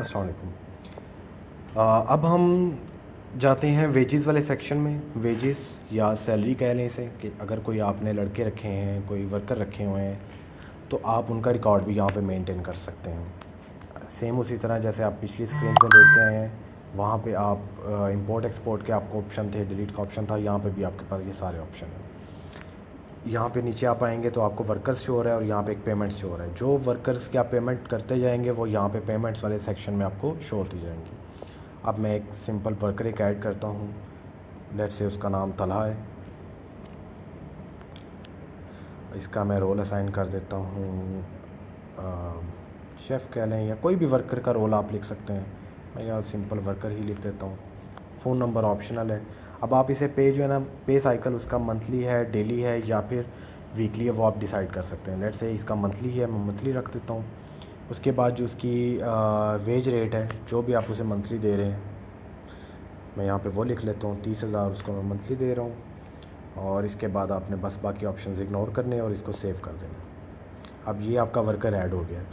अस्सलाम वालेकुम। अब हम जाते हैं वेजेस वाले सेक्शन में। वेजेस या सैलरी कह लें इसे, कि अगर कोई आपने लड़के रखे हैं, कोई वर्कर रखे हुए हैं, तो आप उनका रिकॉर्ड भी यहाँ पे मेंटेन कर सकते हैं। सेम उसी तरह जैसे आप पिछली स्क्रीन पे देखते हैं, वहाँ पे आप इंपोर्ट एक्सपोर्ट के आपको ऑप्शन थे, डिलीट का ऑप्शन था, यहाँ पे भी आपके पास ये सारे ऑप्शन हैं। यहाँ पे नीचे आप आएंगे तो आपको वर्कर्स शो हो रहा है और यहाँ पे एक पेमेंट्स शो हो रहा है। जो वर्कर्स की आप पेमेंट करते जाएंगे वो यहाँ पे पेमेंट्स वाले सेक्शन में आपको शो होती जाएंगी। अब मैं एक सिंपल वर्कर एक ऐड करता हूँ। लेट्स से उसका नाम तलहा है। इसका मैं रोल असाइन कर देता हूँ, शेफ़ कह लें, या कोई भी वर्कर का रोल आप लिख सकते हैं। मैं यहाँ सिंपल वर्कर ही लिख देता हूँ। फ़ोन नंबर ऑप्शनल है। अब आप इसे पे जो है ना, पे साइकिल उसका मंथली है, डेली है या फिर वीकली है, वो आप डिसाइड कर सकते हैं। लेट्स से इसका मंथली है, मैं मंथली रख देता हूँ। उसके बाद जो उसकी वेज रेट है, जो भी आप उसे मंथली दे रहे हैं, मैं यहाँ पे वो लिख लेता हूँ। 30,000 उसको मैं मंथली दे रहा हूँ। और इसके बाद आपने बस बाकी ऑप्शंस इग्नोर करने और इसको सेव कर देना। अब ये आपका वर्कर ऐड हो गया।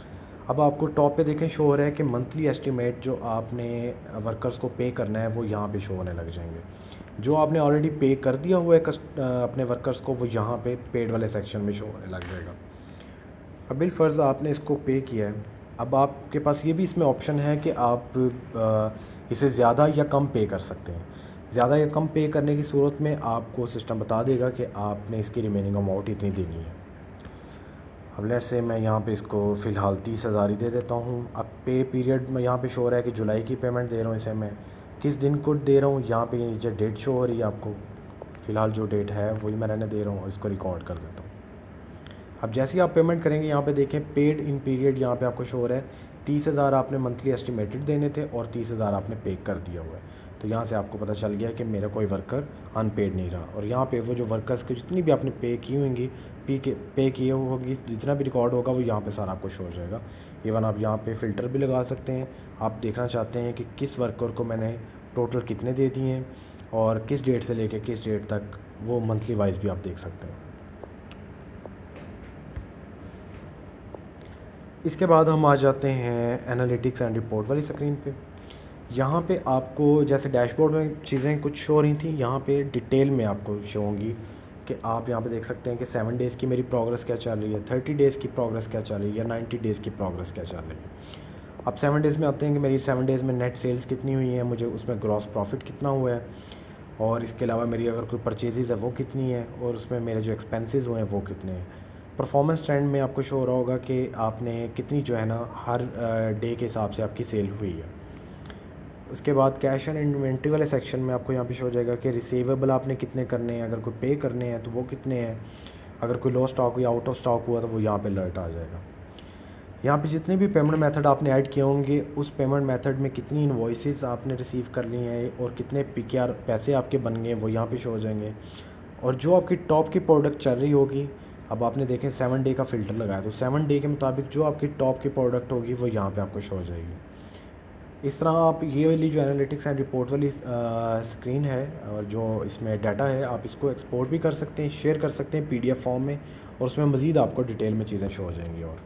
अब आपको टॉप पे देखें शो हो रहा है कि मंथली एस्टिमेट जो आपने वर्कर्स को पे करना है वो यहाँ पे शो होने लग जाएंगे। जो आपने ऑलरेडी पे कर दिया हुआ है अपने वर्कर्स को, वो यहाँ पे पेड वाले सेक्शन में शो होने लग जाएगा। अब बिलफ़र्ज़ आपने इसको पे किया है। अब आपके पास ये भी इसमें ऑप्शन है कि आप इसे ज़्यादा या कम पे कर सकते हैं। ज़्यादा या कम पे करने की सूरत में आपको सिस्टम बता देगा कि आपने इसकी रिमेनिंग अमाउंट इतनी देनी है। अब लेट्स से मैं यहाँ पे इसको फ़िलहाल 30,000 ही दे देता हूँ। अब पे पीरियड में यहाँ पे शो हो रहा है कि जुलाई की पेमेंट दे रहा हूँ इसे मैं। किस दिन को दे रहा हूँ, यहाँ पे नीचे डेट शो हो रही है आपको। फ़िलहाल जो डेट है वही मैं रहने दे रहा हूँ और इसको रिकॉर्ड कर देता हूँ। अब जैसे ही आप पेमेंट करेंगे, यहाँ पे देखें पेड इन पीरियड यहाँ पे आपको शो हो रहा है। 30,000 आपने मंथली एस्टिमेटेड देने थे और 30,000 आपने पे कर दिया हुआ है। तो यहाँ से आपको पता चल गया कि मेरा कोई वर्कर अनपेड नहीं रहा। और यहाँ पे वो जो वर्कर्स की जितनी भी आपने पे की होंगी, पे किए होगी, जितना भी रिकॉर्ड होगा वो यहाँ पे सारा आपको शो हो जाएगा। इवन आप यहाँ पे फ़िल्टर भी लगा सकते हैं। आप देखना चाहते हैं कि किस वर्कर को मैंने टोटल कितने दे दिए हैं और किस डेट से लेके किस डेट तक, वो मंथली वाइज भी आप देख सकते हैं। इसके बाद हम आ जाते हैं एनालिटिक्स एंड रिपोर्ट वाली स्क्रीन पे। यहाँ पे आपको जैसे डैशबोर्ड में चीज़ें कुछ शो हो रही थी, यहाँ पे डिटेल में आपको शो होंगी कि आप यहाँ पे देख सकते हैं कि 7 डेज़ की मेरी प्रोग्रेस क्या चल रही है, 30 डेज़ की प्रोग्रेस क्या चल रही है, या 90 डेज़ की प्रोग्रेस क्या चल रही है। अब 7 डेज़ में आते हैं कि मेरी 7 डेज़ में नेट सेल्स कितनी हुई है, मुझे उसमें ग्रॉस प्रॉफिट कितना हुआ है, और इसके अलावा मेरी अगर कोई परचेजेज़ है वो कितनी है, और उसमें मेरे जो एक्सपेंसेस हुए हैं वो कितने हैं। परफॉर्मेंस ट्रेंड में आपको शो हो रहा होगा कि आपने कितनी जो है ना हर डे के हिसाब से आपकी सेल हुई है। उसके बाद कैश एंड इन्वेंट्री वाले सेक्शन में आपको यहाँ पे शो हो जाएगा कि रिसीवेबल आपने कितने करने हैं, अगर कोई पे करने हैं तो वो कितने हैं, अगर कोई लो स्टॉक या आउट ऑफ स्टॉक हुआ तो वो यहाँ पे अलर्ट आ जाएगा। यहाँ पे जितने भी पेमेंट मेथड आपने ऐड किए होंगे, उस पेमेंट मेथड में कितनी इन्वॉइसेस आपने रिसीव कर ली हैं और कितने पीकेआर पैसे आपके बन गए वो यहाँ पे शो हो जाएंगे। और जो आपकी टॉप की प्रोडक्ट चल रही होगी, अब आपने देखें 7 डे का फ़िल्टर लगाया, तो 7 डे के मुताबिक जो आपकी टॉप की प्रोडक्ट होगी वो यहाँ पे आपको शो हो जाएगी। इस तरह आप ये वाली जो एनालिटिक्स एंड रिपोर्ट वाली स्क्रीन है और जो इसमें डाटा है, आप इसको एक्सपोर्ट भी कर सकते हैं, शेयर कर सकते हैं पीडीएफ फॉर्म में, और उसमें मज़ीद आपको डिटेल में चीज़ें शो हो जाएंगी। और